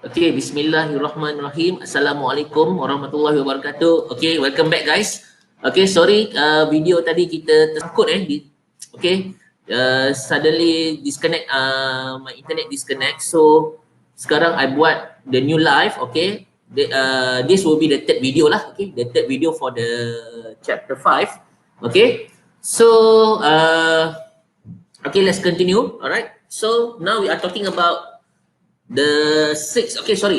Okay, bismillahirrahmanirrahim. Assalamualaikum warahmatullahi wabarakatuh. Okay, welcome back guys. Okay, sorry video tadi kita tersangkut suddenly disconnect, my internet disconnect. So sekarang I buat the new live. Okay, this will be the third video lah. Okay, the third video for the chapter 5. Okay, so okay, let's continue. Alright, so now we are talking about the special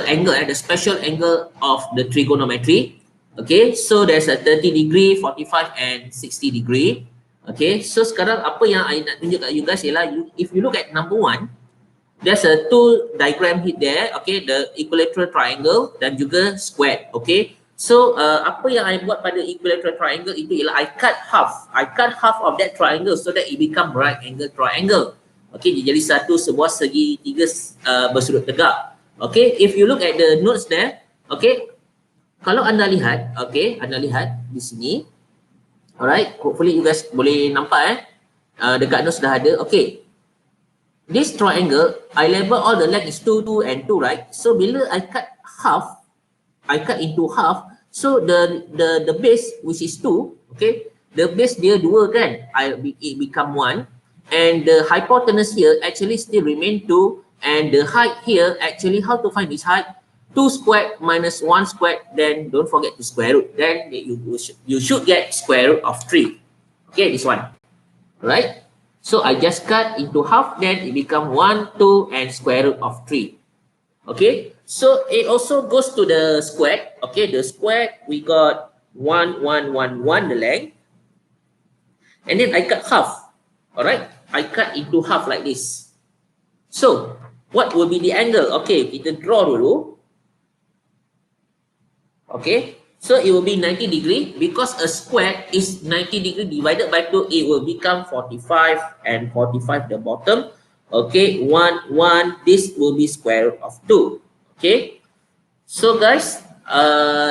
angle, the special angle of the trigonometry. Okay, so there's a 30 degree, 45 and 60 degree. Okay, so sekarang apa yang I nak tunjuk kat you guys ialah, if you look at number 1, there's a two diagram hit there. Okay, the equilateral triangle dan juga square. Okay, so apa yang I buat pada equilateral triangle itu ialah I cut half of that triangle so that it become right angle triangle. Okay, dia jadi sebuah segitiga bersudut tegak. Okay, if you look at the notes there, okay, kalau anda lihat, okay, anda lihat di sini. Alright, hopefully you guys boleh nampak dekat notes dah ada. Okay, this triangle I label all the length is 2, 2 and 2, right? So bila I cut into half, so the base which is 2, okay, the base dia 2 kan, it become 1, and the hypotenuse here actually still remain 2, and the height here actually, how to find this height? 2 squared minus 1 squared, then don't forget to square root, then you should get square root of 3. Okay, this one, right? So I just cut into half, then it become 1, 2 and square root of 3. Okay, so it also goes to the square. Okay, the square we got 1, 1, 1, 1 the length, and then I cut half. All right, I cut into half like this. So what will be the angle? Okay, kita draw dulu. Okay, so it will be 90 degree because a square is 90 degree divided by 2. It will become 45 and 45 the bottom. Okay, 1, 1. This will be square root of 2. Okay, so guys,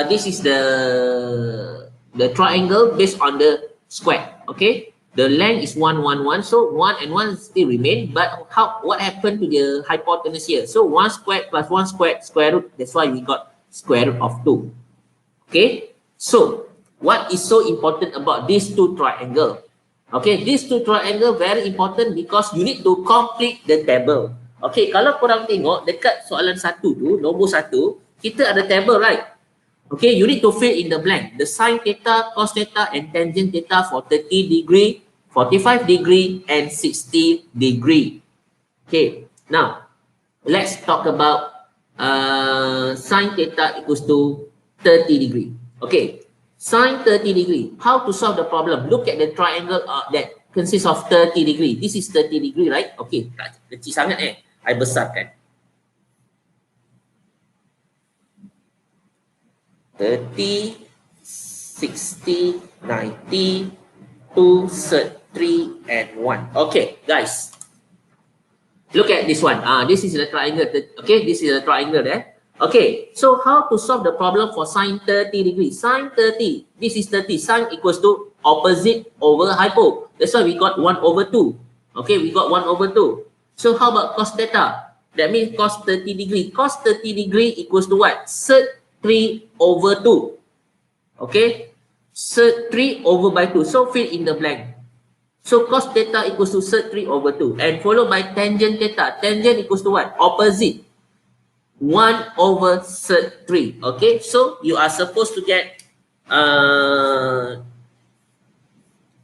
this is the triangle based on the square. Okay, the length is 1, 1, 1. So 1 and 1 still remain, but what happened to the hypotenuse here? So 1 squared plus 1 squared square root. That's why we got square root of 2. Okay, so what is so important about these two triangle? Okay, these two triangle very important because you need to complete the table. Okay, kalau korang tengok dekat soalan 1 tu, nombor 1, kita ada table, right? Okay, you need to fill in the blank. The sine theta, cos theta and tangent theta for 30 degree, 45 degree and 60 degree. Okay, now let's talk about sine theta equals to 30 degree. Okay, sine 30 degree. How to solve the problem? Look at the triangle that consists of 30 degree. This is 30 degree, right? Okay, kecil sangat I besarkan. 30, 60, 90, 2, 3 and 1. Okay, guys. Look at this one. This is the triangle. Okay, this is the triangle there. Okay, so how to solve the problem for sine 30 degree? Sine 30, this is 30. Sine equals to opposite over hypo. That's why we got 1 over 2. Okay, we got 1 over 2. So how about cos theta? That means cos 30 degree. Cos 30 degree equals to what? Sec 3 over 2. Okay, sec 3 over by 2. So fill in the blank. So cos theta equals to sec 3 over 2. And followed by tangent theta. Tangent equals to what? Opposite. 1 over sec 3. Okay, so you are supposed to get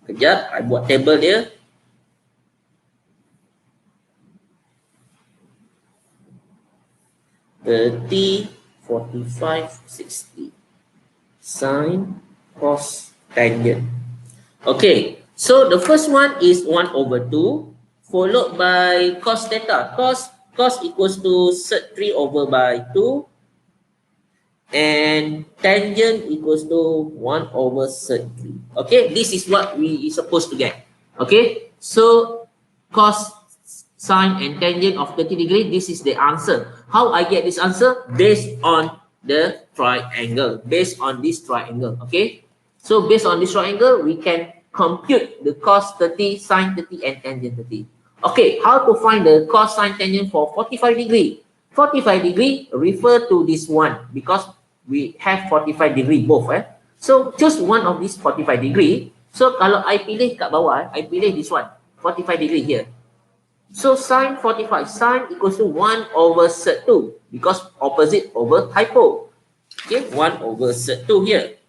kejap, I buat table dia. (30, 45, 60) sine, cos, tangent. Okay, so the first one is 1 over 2 followed by cos theta. Cos equals to sec 3 over by 2 and tangent equals to 1 over sec 3. Okay, this is what we are supposed to get. Okay, so cos, sine and tangent of 30 degree, this is the answer. How I get this answer? Based on the triangle, based on this triangle. Okay, so based on this triangle, we can compute the cos 30, sine 30 and tangent 30. Okay, how to find the cosine tangent for 45 degree? 45 degree refer to this one because we have 45 degree both. So choose one of these 45 degree. So kalau I pilih kat bawah, I pilih this one, 45 degree here. So sine 45, sine equals to 1 over sec 2 because opposite over hypo. Okay, 1 over sec 2 here.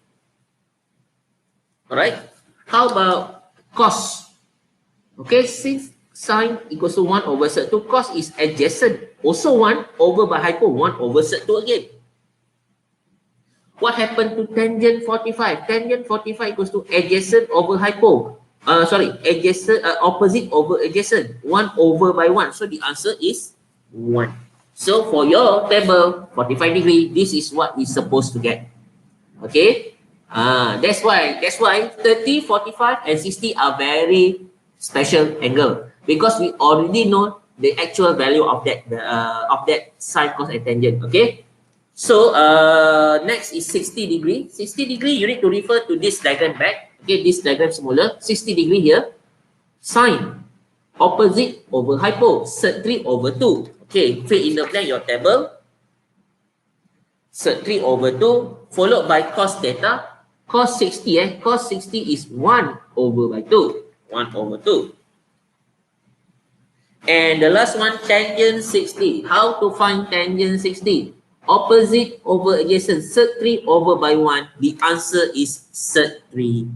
Alright, how about cos? Okay, since sine equals to 1 over sec 2, cos is adjacent. Also 1 over by hypo, 1 over sec 2 again. What happened to tangent 45? Tangent 45 equals to adjacent over hypo. Adjacent, opposite over adjacent. 1 over by 1. So the answer is 1. So for your table, 45 degree, this is what we're supposed to get. Okay? That's why 30, 45, and 60 are very special angle because we already know the actual value of that sine, cos, and tangent. Okay? So next is 60 degree. 60 degree, you need to refer to this diagram back. Okay, this diagram smaller. 60 degree here. Sine, opposite over hypo, sec 3 over 2. Okay, fill in the blank your table. Sec 3 over 2, followed by cos theta. Cos 60, cos 60 is 1 over by 2. 1 over 2. And the last one, tangent 60. How to find tangent 60? Opposite over adjacent, sec 3 over by 1. The answer is sec 3.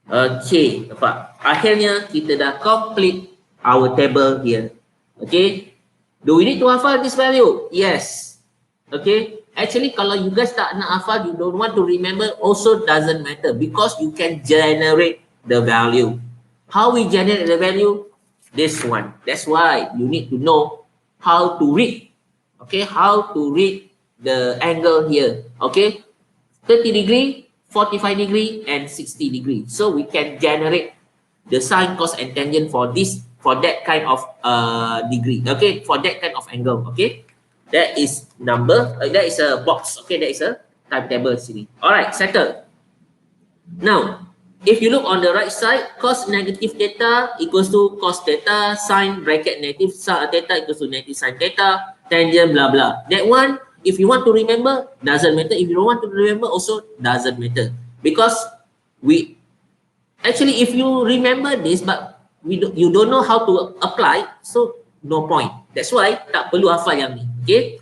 Okay, nampak? Akhirnya kita dah complete our table here. Okay, do we need to hafal this value? Yes. Okay, actually kalau you guys tak nak hafal, you don't want to remember, also doesn't matter because you can generate the value. How we generate the value? This one. That's why you need to know how to read. Okay, how to read the angle here. Okay, 30 degree, 45 degree, and 60 degree. So we can generate the sine, cos, and tangent for that kind of degree. Okay, for that kind of angle. Okay, that is number. That is a box. Okay, that is a timetable sini. Alright, settle. Now, if you look on the right side, cos negative theta equals to cos theta, sine bracket negative theta equals to negative sine theta, tangent blah blah. That one, if you want to remember, doesn't matter. If you don't want to remember, also doesn't matter. Because if you remember this, but you don't know how to apply, so no point. That's why tak perlu hafal yang ni. Okay,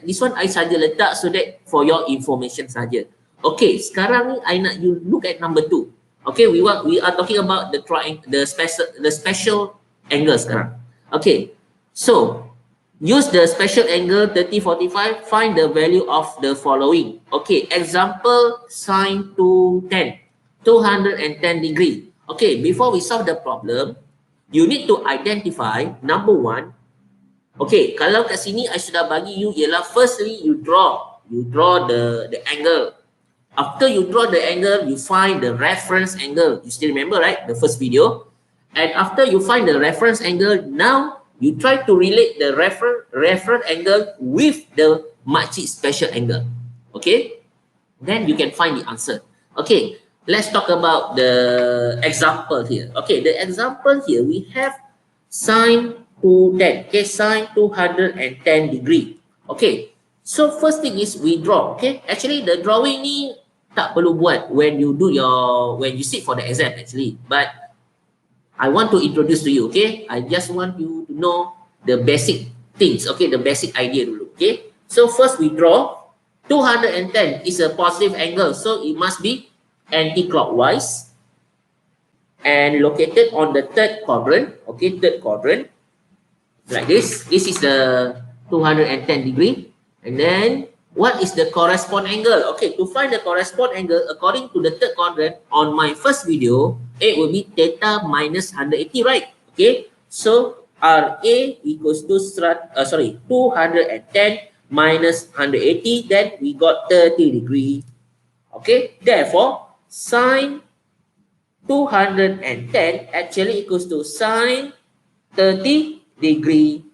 this one I saja letak so that for your information saja. Okay, sekarang ni I nak you look at number 2. Okay, we are talking about the special angle sekarang. Okay, so use the special angle 30, 45, find the value of the following. Okay, example sine 210, 210 degree. Okay, before we solve the problem, you need to identify number 1. Okay, kalau kat sini I sudah bagi you ialah firstly you draw the angle. After you draw the angle, you find the reference angle. You still remember, right? The first video. And after you find the reference angle, now you try to relate the reference angle with the makcik special angle. Okay? Then you can find the answer. Okay, let's talk about the example here. Okay, the example here, we have sine 210. Okay, sine 210 degree. Okay, so first thing is we draw. Okay, actually the drawing ni tak perlu buat when you sit for the exam actually. But I want to introduce to you. Okay, I just want you to know the basic things. Okay, the basic idea dulu. Okay, so first we draw 210 is a positive angle, so it must be anti-clockwise and located on the third quadrant. Okay, third quadrant like this. This is the 210 degree. And then what is the corresponding angle? Okay, to find the corresponding angle according to the third quadrant on my first video, it will be theta minus 180, right? Okay, so RA equals to 210 minus 180, then we got 30 degree. Okay, therefore sine 210 actually equals to sine 30 degree.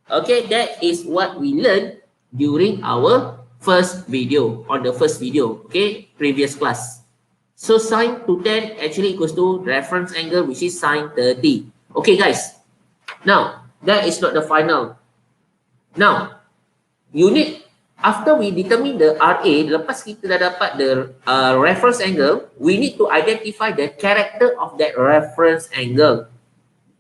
Okay, that is what we learned during our first video, okay, previous class. So sine 210 actually equals to reference angle, which is sine 30. Okay guys, now that is not the final. Now you need, after we determine the RA, lepas kita dah dapat the reference angle, we need to identify the character of that reference angle.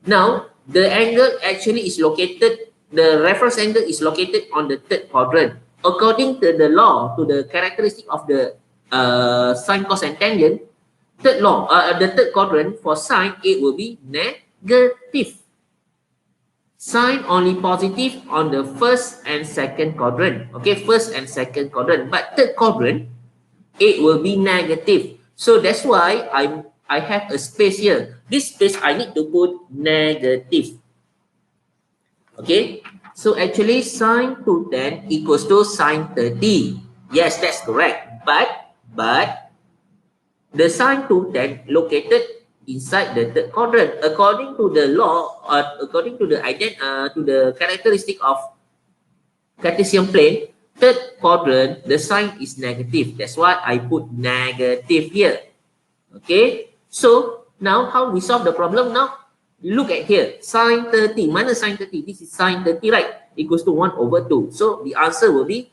Now the angle actually is located, the reference angle is located on the third quadrant. According to the law, to the characteristic of the sine, cos and tangent, third law, the third quadrant for sine, it will be negative. Sine only positive on the first and second quadrant. Okay, first and second quadrant. But third quadrant, it will be negative. So that's why I have a space here. This space I need to put negative. Okay, so actually sine 210 equals to sine 30. Yes, that's correct. But the sine 210 located inside the third quadrant. According to the law, according to the characteristic of Cartesian plane, third quadrant, the sign is negative. That's why I put negative here. Okay, so now how we solve the problem? Now look at here, sine 30. Mana sine 30? This is sine 30, right? Equals to 1 over 2. So the answer will be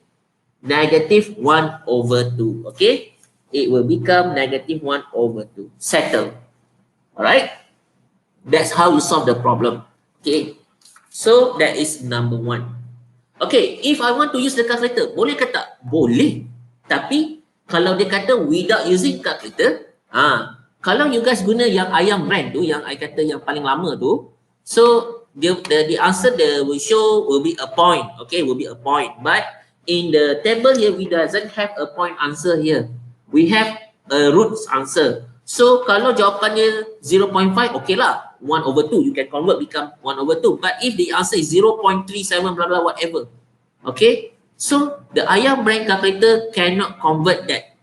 negative 1 over 2. Okay, it will become negative 1 over 2. Settle. Alright, that's how you solve the problem. Okay, so that is number 1. Okay, if I want to use the calculator, boleh ke tak? Boleh. Tapi kalau dia kata without using calculator, kalau you guys guna yang ayam brand tu, yang I kata yang paling lama tu, so the answer will show will be a point. Okay, will be a point. But in the table here, we doesn't have a point answer here. We have a roots answer. So kalau jawapannya 0.5, okay lah, 1 over 2, you can convert become 1 over 2. But if the answer is 0.37 blah blah whatever, okay, so the ayam brand calculator cannot convert that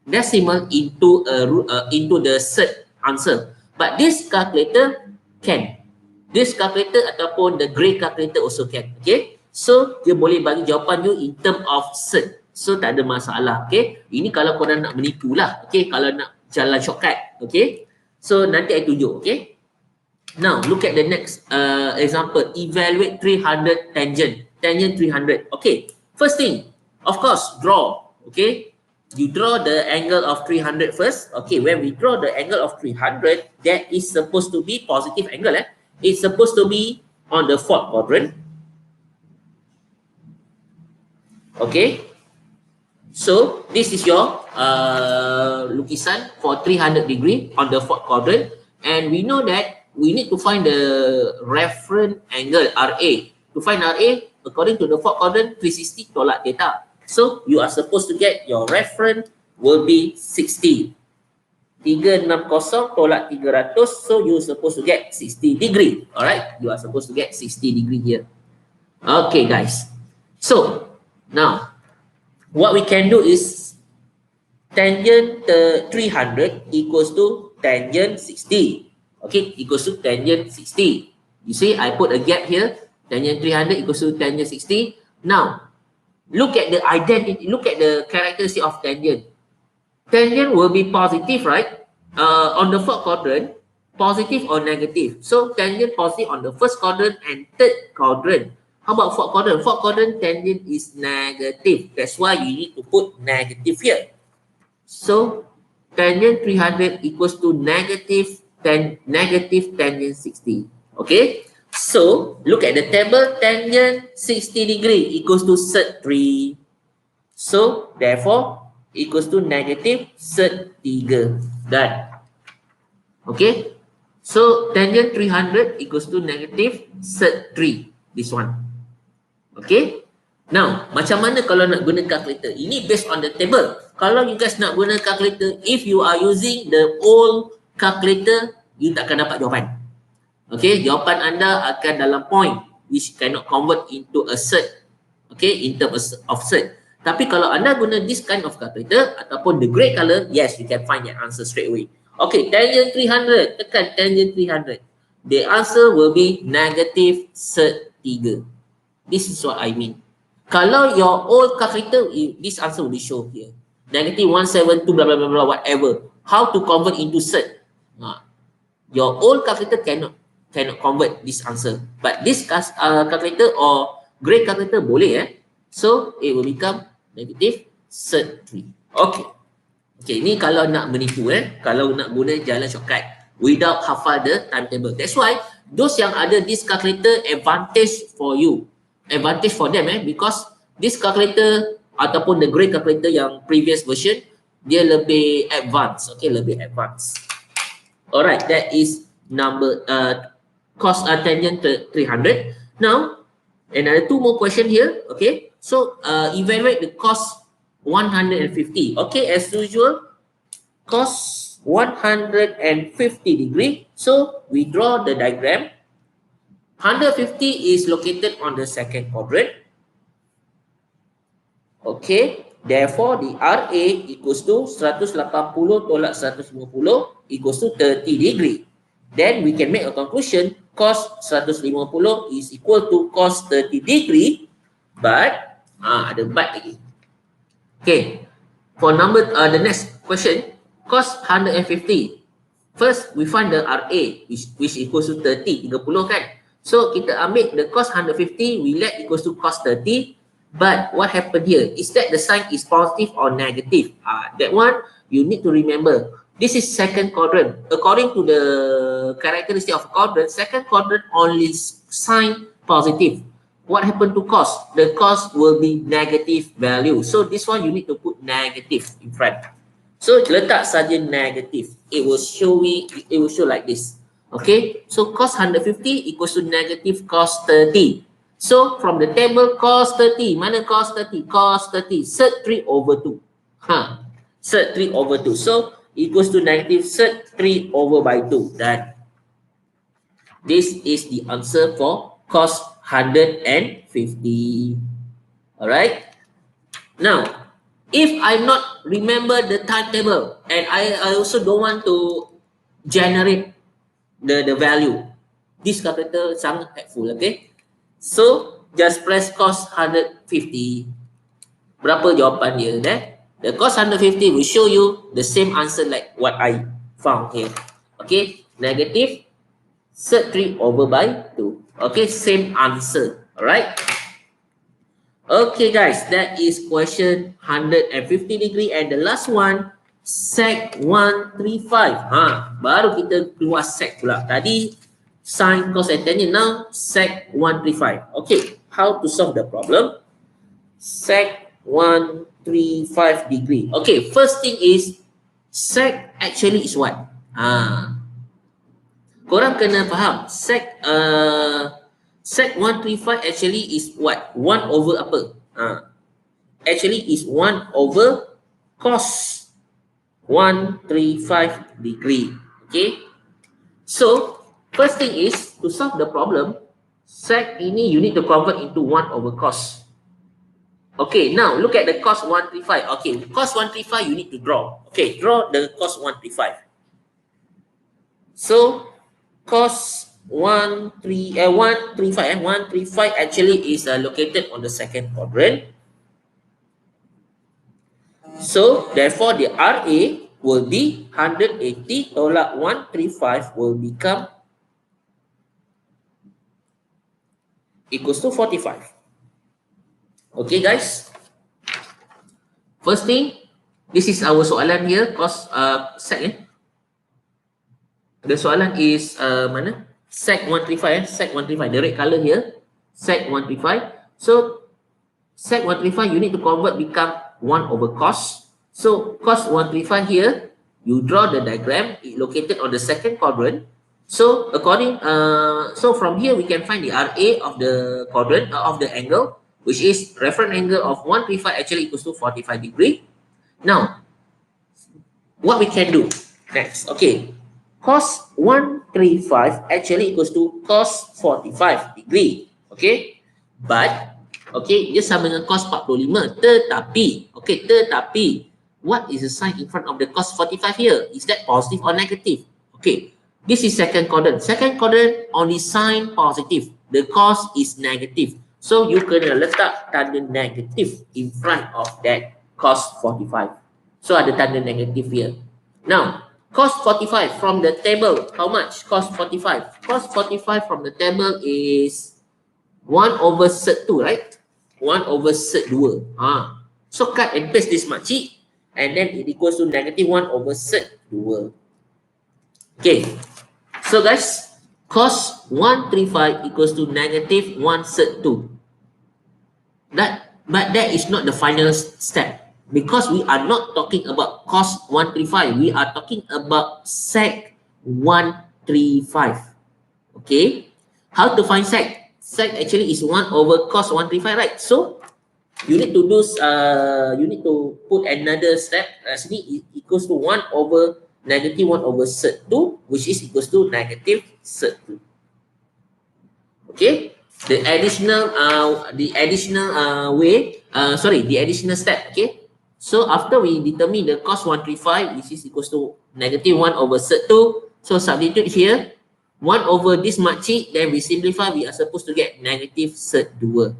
decimal into into the third answer. But this calculator can. This calculator ataupun the grey calculator also can. Okay, so dia boleh bagi jawapan you in term of third. So tak ada masalah. Okay, ini kalau korang nak menipu lah. Okay, kalau nak jalan shortcut. Okay, so nanti I tunjuk. Okay, now look at the next example. Evaluate 300 tangent 300. Okay, first thing, of course, draw. Okay, you draw the angle of 300 first. Okay, when we draw the angle of 300, that is supposed to be positive angle. It's supposed to be on the fourth quadrant. Okay, so this is your lukisan for 300 degree on the fourth quadrant, and we know that we need to find the reference angle RA. To find RA, according to the fourth quadrant, 360 tolak theta. So you are supposed to get your reference will be 60. 360 tolak 300, so you are supposed to get 60 degree. Alright, you are supposed to get 60 degree here. Okay guys, so now what we can do is tangent 300 equals to tangent 60. Okay, equals to tangent 60. You see, I put a gap here. Tangent 300 equals to tangent 60. Now, look at the identity, look at the characteristic of tangent. Tangent will be positive, right? On the fourth quadrant, positive or negative. So, tangent positive on the first quadrant and third quadrant. How about fourth quadrant? Fourth quadrant tangent is negative. That's why you need to put negative here. So, tangent 300 equals to negative tangent 60. Okay? So, look at the table. Tangent 60 degree equals to sec 3. So, therefore, equals to negative sec 3. Done. Okay? So, tangent 300 equals to negative sec 3. This one. Okay, now macam mana kalau nak guna calculator? Ini based on the table. Kalau you guys nak guna calculator, if you are using the old calculator, you tak akan dapat jawapan. Okay, jawapan anda akan dalam point which cannot convert into a third. Okay, in terms of third. Tapi kalau anda guna this kind of calculator ataupun the grey color, yes, you can find your answer straight away. Okay, tangent 300, tekan tangent 300. The answer will be negative sec 3. This is what I mean. Kalau your old calculator, this answer will be shown here. Negative 172 blah blah blah blah whatever. How to convert into third? Your old calculator cannot. cannot convert this answer. But this calculator or grey calculator boleh. So it will become negative cert 3. Okay. Okay, ni kalau nak menipu kalau nak guna jalan shortcut without hafal the timetable. That's why those yang ada this calculator advantage for you. Advantage for them because this calculator ataupun the grey calculator yang previous version dia lebih advance. Okay, lebih advance. Alright, that is number cos tangent 300. Now, another 2 more question here. Okay, so evaluate the cos 150. Okay, as usual, cos 150 degree. So we draw the diagram. 150 is located on the second quadrant. Okay, therefore the RA equals to 180 tolak 150 equals to 30 degree. Then we can make a conclusion cos 150 is equal to cos 30 degree, but ada but lagi. Okay, for number the next question, cos 150. First, we find the RA which equals to 30 kan. So kita ambil the cos 150, we let equals to cos 30. But what happened here is that the sign is positive or negative. That one you need to remember. This is second quadrant. According to the characteristic of quadrant, second quadrant only sign positive. What happened to cos? The cos will be negative value. So this one you need to put negative in front. So letak saja negative. It will show like this. Okay. So cos 150 equals to negative cos 30. So from the table cos 30, mana cos 30? Cos 30 cert 3 over 2. Cert 3 over 2. So equals to negative cert 3 over by 2. Done. This is the answer for cos 150. Alright. Now, if I not remember the timetable and I also don't want to generate the value, this calculator sangat helpful. Okay. So just press cos 150. Berapa jawapan dia? The cos 150 will show you the same answer like what I found here. Okay, negative cert 3 over by 2. Okay, same answer. Alright. Okay guys, that is question 150 degree, and the last one sec 135. Baru kita keluar sec pula. Tadi sin, cos and tangent, now sec 135. Okay, how to solve the problem? Sec 135 degree. Okay, first thing is sec actually is what? Korang kena faham sec 135 actually is what? 1 over apa? Actually is 1 over cos 135 degree. Okay, so first thing is to solve the problem, sec ini you need to convert into 1 over cos. Okay, now look at the cos 135. Okay, cos 135 you need to draw. Okay, draw the cos 135. So cos 135 actually is located on the second quadrant. So therefore the RA will be 180 tolak 135 will become equals to 45. Okay guys. First thing, this is our soalan here, cos sec The soalan is mana? Sec 135 sec 135. The red color here, sec 135. So sec 135 you need to convert become 1 over cos. So cos 135 here, you draw the diagram, it located on the second quadrant. So according so from here we can find the RA of the quadrant of the angle, which is reference angle of 135 actually equals to 45 degree. Now, what we can do next? Okay, cos 135 actually equals to cos 45 degree. Okay, but okay, dia sama dengan cos 45. Tetapi, what is the sign in front of the cos 45 here? Is that positive or negative? Okay, this is second quadrant. Second quadrant only sign positive. The cos is negative. So you kena letak tanda negative in front of that cos 45. So ada tanda negatif here. Now, Cos 45 from the table, how much? Cos 45. Cos 45 from the table is 1 over sec 2, right? 1 over sec 2. So cut and paste this makcik, and then it equals to negative 1 over sec 2. Okay. So guys, cos 135 equals to negative 1 sec 2. But that is not the final step, because we are not talking about cos 135. We are talking about sec 135. Okay. How to find sec? Sec actually is 1 over cos 135, right? So you need to do you need to put another step. Sini equals to 1 over negative 1 over sec 2, which is equals to negative sec 2. Okay. The additional step. Okay. So after we determine the cos 135, which is equals to negative 1 over sec 2, so substitute here 1 over this makcik, then we simplify, we are supposed to get negative sec 2.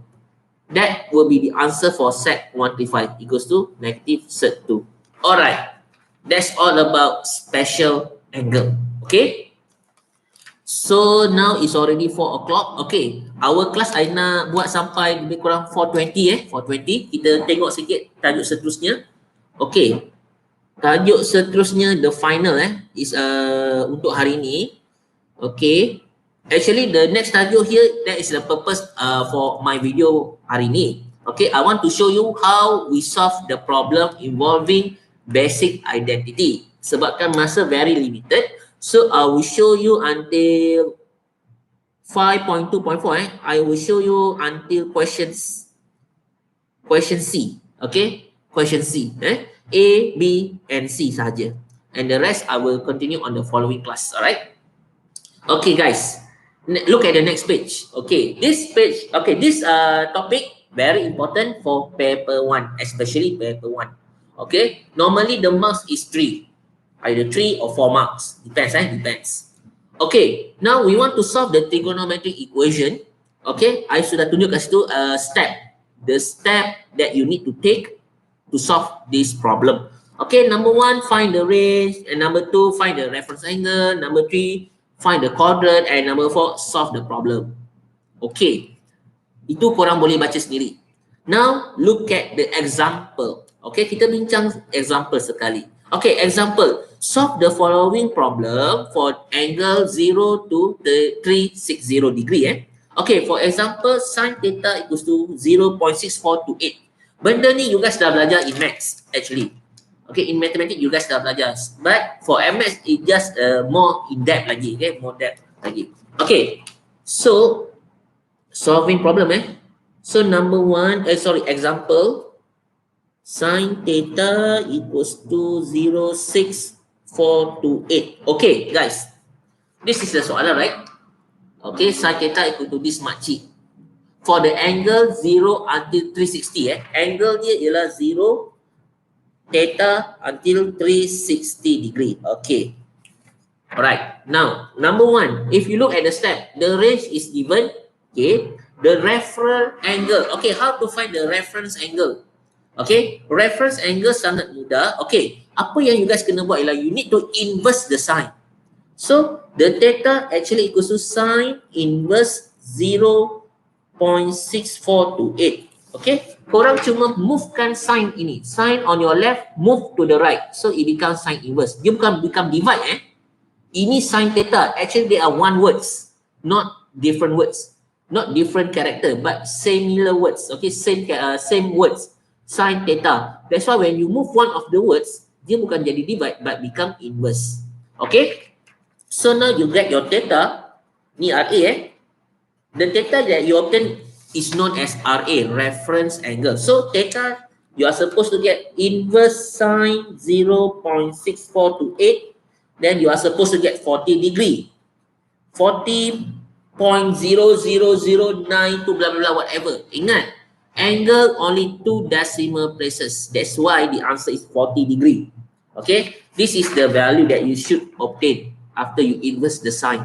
That will be the answer for sec 135 equals to negative sec 2. Alright, that's all about special angle. Okay. So now it's already 4 o'clock. Okay, our class I nak buat sampai lebih kurang 4:20 4:20. Kita tengok sikit tajuk seterusnya. Okay, tajuk seterusnya the final is untuk hari ni. Okay, actually the next tajuk here, that is the purpose for my video hari ni. Okay, I want to show you how we solve the problem involving basic identity. Sebabkan masa very limited, so I will show you until 5.2.4. I will show you until question C. Okay, question C. A, B, and C saja. And the rest I will continue on the following class. Alright. Okay, guys. Look at the next page. Okay, this page. Okay, this topic very important for paper 1, especially paper 1. Okay, normally the marks is 3. Either 3 or 4 marks. Depends, depends. Okay, now we want to solve the trigonometric equation. Okay, I sudah tunjuk kat situ step. The step that you need to take to solve this problem. Okay, number 1, find the range. And number 2, find the reference angle. Number 3, find the quadrant. And number 4, solve the problem. Okay, itu korang boleh baca sendiri. Now, look at the example. Okay, kita bincang example sekali. Okay, example. Solve the following problem for angle 0 to 360 degree. Okay, for example, sin theta equals to 0.6428. Benda ni you guys dah belajar in maths actually. Okay, in mathematics you guys dah belajar. But for MS, it just more in depth lagi. Okay, more depth lagi. Okay, so solving problem. So number 1, example. Sin theta equals to 0.6428. Okay, guys. This is the soalan, right? Okay, sin theta equal to this makcik. For the angle 0 until 360, angle dia ialah 0 theta until 360 degree. Okay. Alright. Now, number 1, if you look at the step, the range is given. Okay. The reference angle. Okay, how to find the reference angle? Okay, reference angle sangat mudah. Okay, apa yang you guys kena buat ialah you need to inverse the sign. So, the theta actually equals to sin inverse 0.6428. Okay, korang cuma movekan sign ini. Sign on your left, move to the right. So, it becomes sin inverse. Dia bukan become divide. Ini sin theta. Actually, they are one words, not different words. Not different character, but similar words. Okay, same words. Sin theta. That's why when you move one of the words, dia bukan jadi divide but become inverse. Okay. So now you get your theta. Ni RA. The theta that you obtain is known as RA, reference angle. So theta, you are supposed to get inverse sin 0.6428. Then you are supposed to get 40 degree. 40.0009 to blah blah blah whatever. Ingat. Angle only 2 decimal places. That's why the answer is 40 degree. Okay, this is the value that you should obtain after you inverse the sign.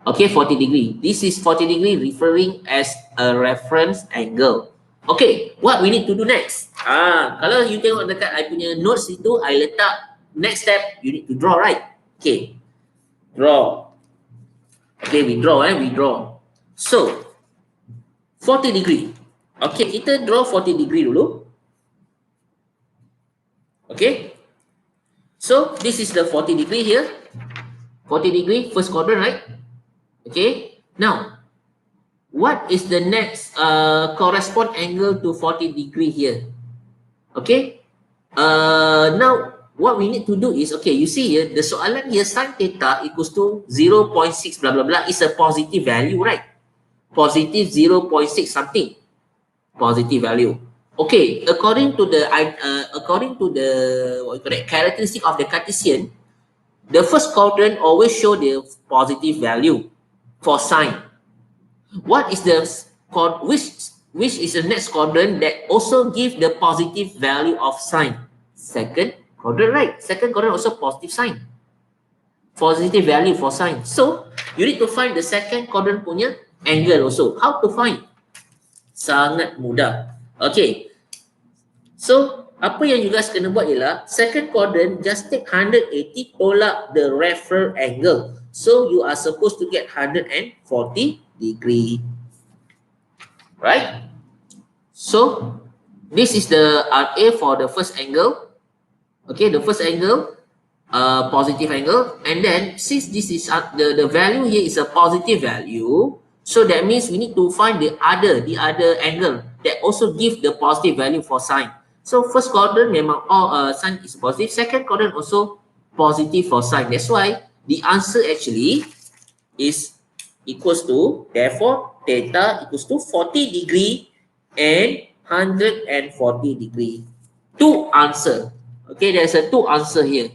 Okay, 40 degree. This is 40 degree referring as a reference angle. Okay, what we need to do next? Kalau you tengok dekat I punya notes itu, I letak next step, you need to draw, right? Okay, draw. Okay, we draw, we draw. So, 40 degree. Okay, kita draw 40 degree dulu. Okay, so this is the 40 degree here. 40 degree, first quadrant, right? Okay, now, what is the next correspond angle to 40 degree here? Okay, now, what we need to do is, okay, you see here, the soalan here, sin theta equals to 0.6 blah, blah, blah, is a positive value, right? Positive 0.6 something. Positive value. Okay, according to the what you call it, characteristic of the Cartesian, the first quadrant always show the positive value for sine. What is the which is the next quadrant that also give the positive value of sine? Second quadrant, right? Second quadrant also positive sign. Positive value for sine. So you need to find the second quadrant punya angle also. How to find? Sangat mudah. Okay. So apa yang you guys kena buat ialah second quadrant just take 180 tolak the reference angle. So you are supposed to get 140 degree. Right? So this is the RA for the first angle. Okay, the first angle, positive angle, and then since this is the value here is a positive value, so that means we need to find the other angle that also give the positive value for sine. So first quadrant memang sine is positive, second quadrant also positive for sine. That's why the answer actually is equals to, therefore theta equals to 40 degree and 140 degree. Two answer. Okay, there's a two answer here.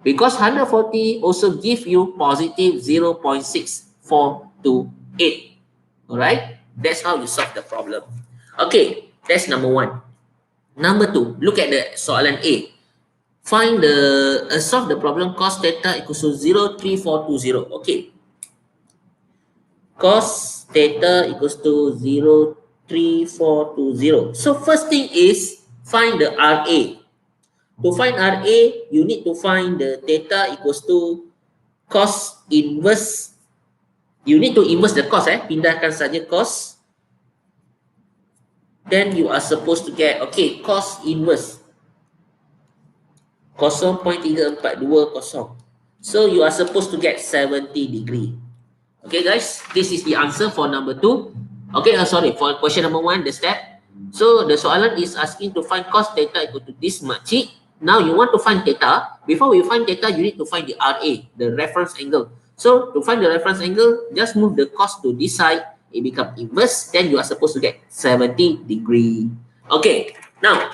Because 140 also give you positive 0.6428. Alright? That's how you solve the problem. Okay, that's number one. Number two, look at the soalan A. Find solve the problem cos theta equals to 03420. Okay. Cos theta equals to 03420. So first thing is find the RA. To find RA, you need to find the theta equals to cos inverse. You need to inverse the cos, pindahkan saja cos. Then you are supposed to get, okay, cos inverse 0.3420. So you are supposed to get 70 degree. Okay guys, this is the answer for number 2. Okay, sorry, for question number 1, the step. So the soalan is asking to find cos theta equal to this much. Now you want to find theta. Before we find theta, you need to find the RA, the reference angle. So to find the reference angle, just move the cos to this side. It becomes inverse. Then you are supposed to get 70 degree. Okay. Now,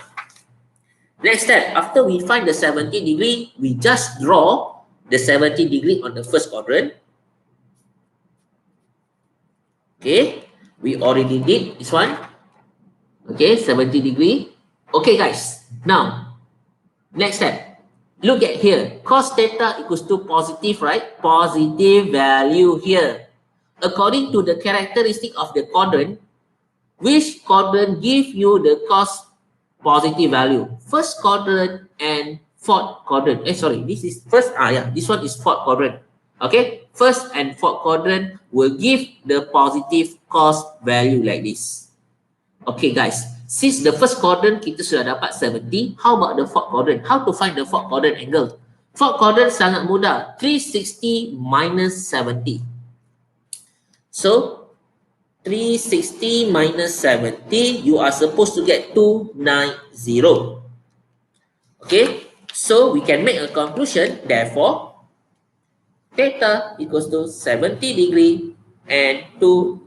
next step. After we find the 70 degree, we just draw the 70 degree on the first quadrant. Okay. We already did this one. Okay, 70 degree. Okay, guys. Now, next step, look at here. Cos theta equals to positive, right? Positive value here. According to the characteristic of the quadrant, which quadrant give you the cos positive value? First quadrant and fourth quadrant. Sorry, this is first. This one is fourth quadrant. Okay, first and fourth quadrant will give the positive cos value like this. Okay, guys. Since the first quadrant kita sudah dapat 70, how about the fourth quadrant? How to find the fourth quadrant angle? Fourth quadrant sangat mudah. 360 minus 70. So, 360 minus 70, you are supposed to get 290. Okay, so we can make a conclusion. Therefore, theta equals to 70 degree and 290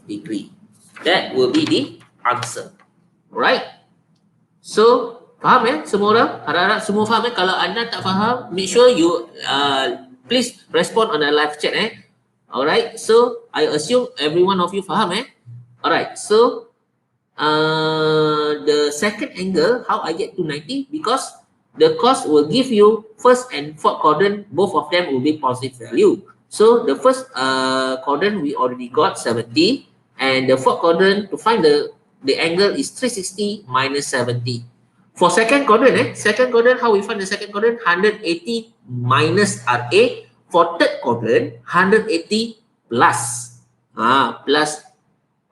degree. That will be the answer. Alright. So, faham semua orang? Harap-harap semua faham Kalau anda tak faham, make sure you please respond on the live chat Alright. So, I assume every one of you faham Alright. So, the second angle, how I get 290? Because the cos will give you first and fourth quadrant, both of them will be positive value. So, the first quadrant we already got 70. And the fourth quadrant, to find the angle is 360 minus 70. For second quadrant, how we find the second quadrant? 180 minus RA. For third quadrant, 180 plus. Plus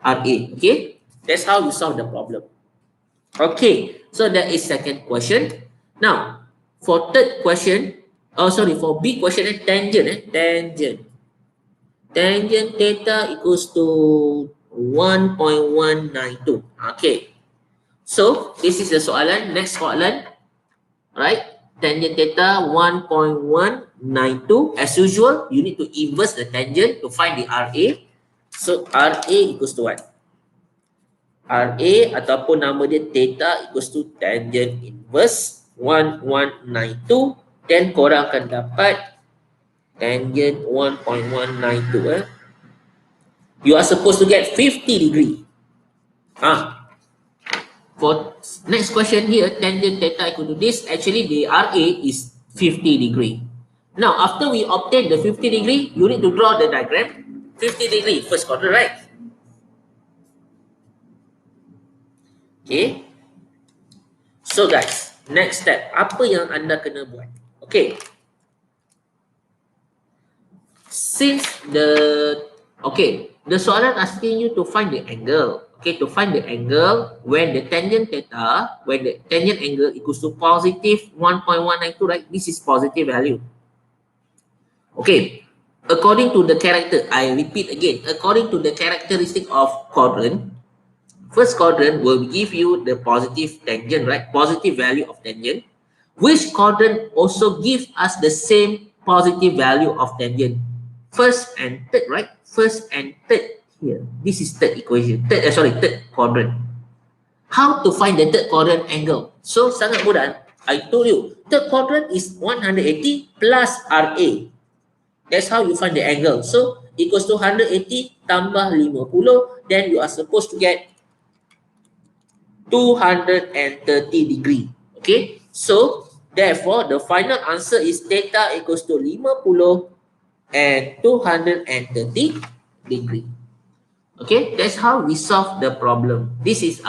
RA. Okay. That's how you solve the problem. Okay. So that is second question. Now, for third question, for B question, tangent. Tangent theta equals to 1.192. Okay. So, this is the soalan. Next soalan. Right? Tangent theta 1.192. As usual, you need to inverse the tangent to find the RA. So, RA equals to what? RA ataupun nama dia theta equals to tangent inverse 1192. Then korang akan dapat tangent 1.192. You are supposed to get 50 degree. For next question here, tangent theta equal to this. Actually, the RA is 50 degree. Now, after we obtain the 50 degree, you need to draw the diagram. 50 degree, first quadrant, right? Okay. So guys, next step. Apa yang anda kena buat? Okay. Since the soalan asking you to find the angle. Okay, to find the angle when the tangent angle equals to positive 1.192, right? This is positive value. Okay, according to the character, I repeat again, according to the characteristic of quadrant, first quadrant will give you the positive tangent, right? Positive value of tangent. Which quadrant also gives us the same positive value of tangent? First and third, right? First and third here. This is third equation. Third quadrant. How to find the third quadrant angle? So, sangat mudah. I told you, third quadrant is 180 plus RA. That's how you find the angle. So, equals to 180 tambah 50. Then you are supposed to get 230 degree. Okay. So, therefore, the final answer is theta equals to 50 and 230 degree. Okay, that's how we solve the problem. This is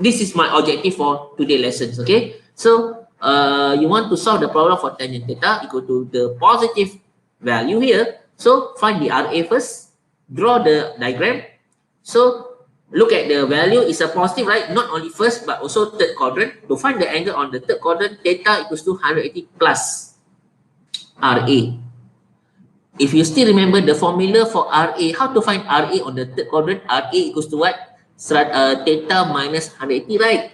this is my objective for today's lessons. Okay, so you want to solve the problem for tangent theta equal to the positive value here. So find the RA first, draw the diagram. So look at the value is a positive, right? Not only first but also third quadrant. To find the angle on the third quadrant, theta equals to 180 plus RA. If you still remember the formula for RA, how to find RA on the third quadrant? RA equals to what? Theta minus 180, right?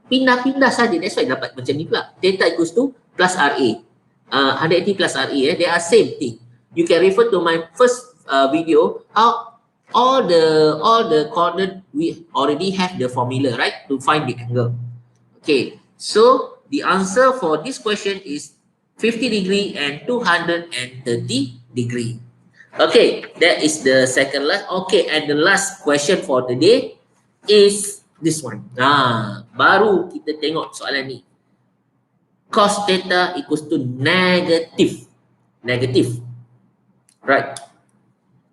Pindah-pindah saja. That's why dapat macam ni pula. Theta equals to plus RA. 180 plus RA, they are same thing. You can refer to my first video. How all the quadrant we already have the formula, right? To find the angle. Okay. So the answer for this question is 50 degree and 230 degree. Okay, that is the second last. Okay, and the last question for today is this one. Baru kita tengok soalan ni. Cos theta equals to negative. Right.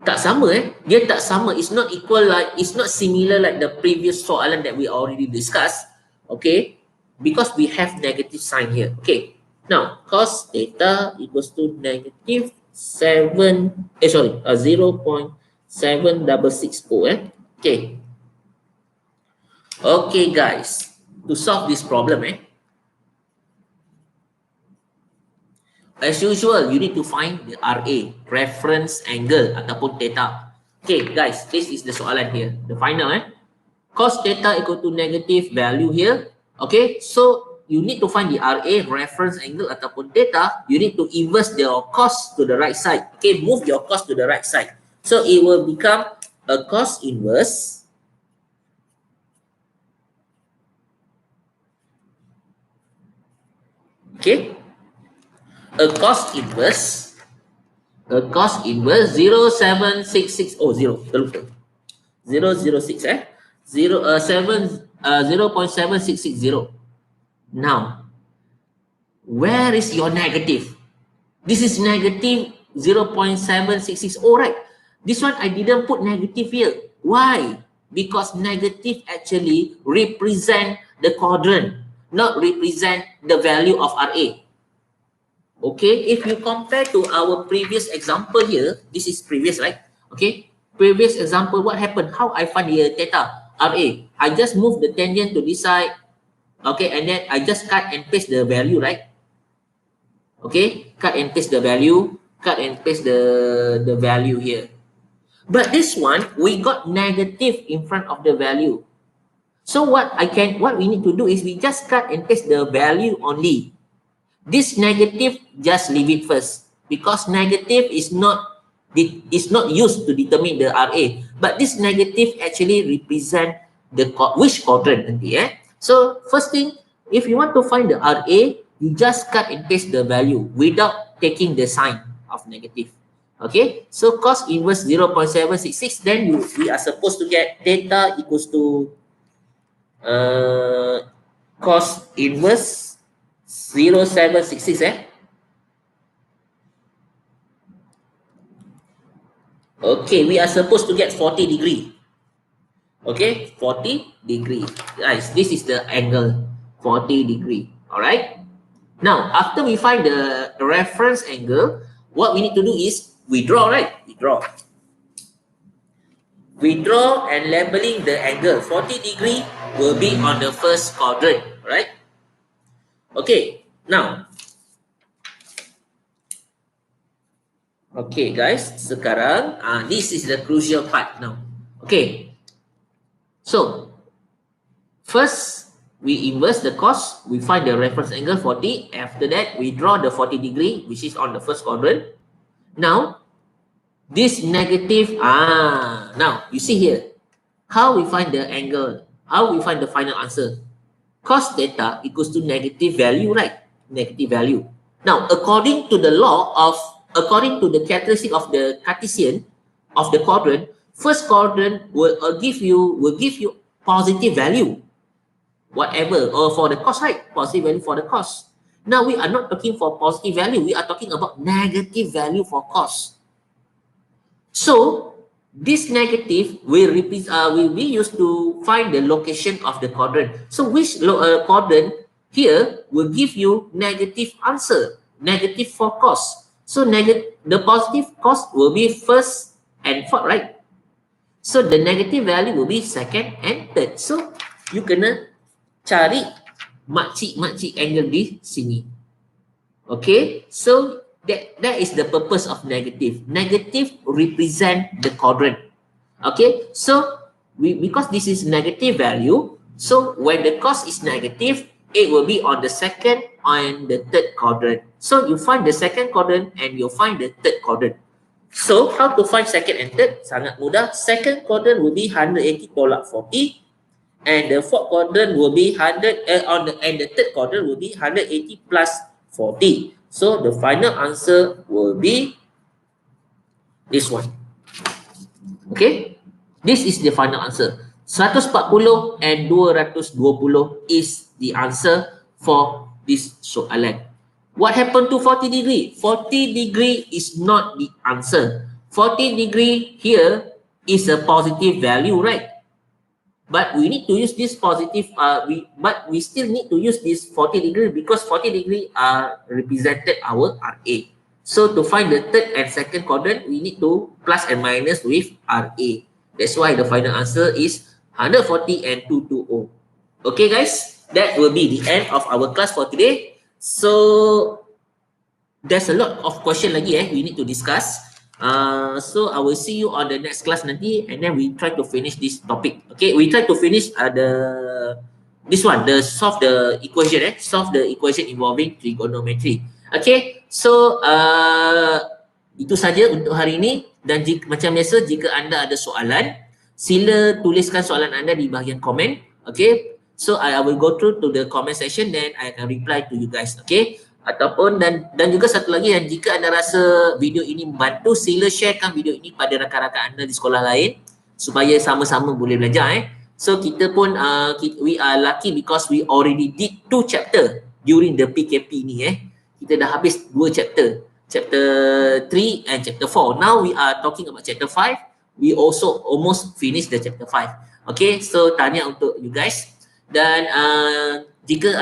Tak sama Dia tak sama. It's not equal like, it's not similar like the previous soalan that we already discussed. Okay. Because we have negative sign here. Okay. Now, cos theta equals to negative 0.7660. Okay. Okay, guys. To solve this problem, as usual, you need to find the RA, reference angle ataupun theta. Okay, guys. This is the soalan here. The final, Cos theta equal to negative value here. Okay, so you need to find the RA, reference angle ataupun theta. You need to inverse your cos to the right side. Okay, move your cos to the right side. So it will become a cos inverse. Okay, a cos inverse 0.7660. 0.7660. Now, where is your negative? This is negative 0.7660, right? This one I didn't put negative here. Why? Because negative actually represent the quadrant. not represent the value of RA. Okay, if you compare to our previous example here, this is previous, right? Okay, previous example, what happened? How I find the theta RA? I just move the tangent to this side, okay, and then I just cut and paste the value, right? Okay, cut and paste the value, cut and paste the value here. But this one, we got negative in front of the value. So what we need to do is we just cut and paste the value only. This negative, just leave it first, because negative is not used to determine the RA, but this negative actually represent the which quadrant nanti, So first thing, if you want to find the RA, you just cut and paste the value without taking the sign of negative. Okay, so cos inverse 0.766, then we are supposed to get theta equals to cos inverse 0.766, Okay, we are supposed to get 40 degree. Okay, 40 degree. Guys, this is the angle, 40 degree. All right. Now, after we find the reference angle, what we need to do is we draw, right? We draw. We draw and labeling the angle. 40 degree will be on the first quadrant, right? Okay, now. Okay, guys. Sekarang, this is the crucial part now. Okay. So, first, we inverse the cos. We find the reference angle 40. After that, we draw the 40 degree, which is on the first quadrant. Now, this negative, now, you see here, how we find the angle, how we find the final answer. Cos theta equals to negative value, right? Negative value. Now, according to the the characteristic of the Cartesian of the quadrant, first quadrant will give you positive value, whatever, or for the cos, right? Positive value for the cos. Now we are not talking for positive value, we are talking about negative value for cos. So this negative will be used to find the location of the quadrant. So which quadrant here will give you negative answer, negative for cos. So the positive cos will be first and fourth, right? So the negative value will be second and third. So you kena cari makcik angle di sini. Okay, so that is the purpose of negative. Negative represent the quadrant. Okay, so because this is negative value, so when the cos is negative, it will be on the second and the third quadrant. So you find the second quadrant and you find the third quadrant. So how to find second and third? Sangat mudah. Second quadrant will be 180 tolak 40, and the fourth quadrant will be 100 and the third quadrant will be 180 plus 40. So the final answer will be this one. Okay, this is the final answer. 140 and 220 is the answer for this soalan. What happened to 40 degree? 40 degree is not the answer. 40 degree here is a positive value, right? But we need to use this positive, but we still need to use this 40 degree because 40 degree represented our RA. So to find the third and second quadrant, we need to plus and minus with RA. That's why the final answer is 140 and 220. Okay, guys, that will be the end of our class for today. So there's a lot of question lagi we need to discuss. So I will see you on the next class nanti, and then we try to finish this topic. Okay, we try to finish solve the equation involving trigonometry. Okay, so itu saja untuk hari ini, dan macam biasa jika anda ada soalan, sila tuliskan soalan anda di bahagian komen. Okay, so I will go through to the comment section, then I akan reply to you guys. Okay, ataupun dan juga satu lagi, yang jika anda rasa video ini membantu, sila sharekan video ini pada rakan-rakan anda di sekolah lain supaya sama-sama boleh belajar. So kita pun we are lucky because we already did 2 chapter during the PKP ni. Kita dah habis 2 chapter, chapter 3 and chapter 4. Now we are talking about chapter 5. We also almost finished the chapter 5. Okay, so tahniah untuk you guys. Dan Jika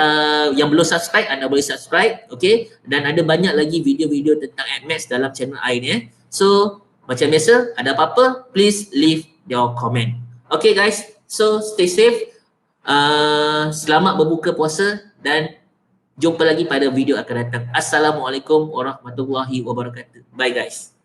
yang belum subscribe, anda boleh subscribe, okay? Dan ada banyak lagi video-video tentang Maths dalam channel I ni. So, macam biasa, ada apa-apa, please leave your comment. Okay guys, so stay safe. Selamat berbuka puasa dan jumpa lagi pada video akan datang. Assalamualaikum warahmatullahi wabarakatuh. Bye guys.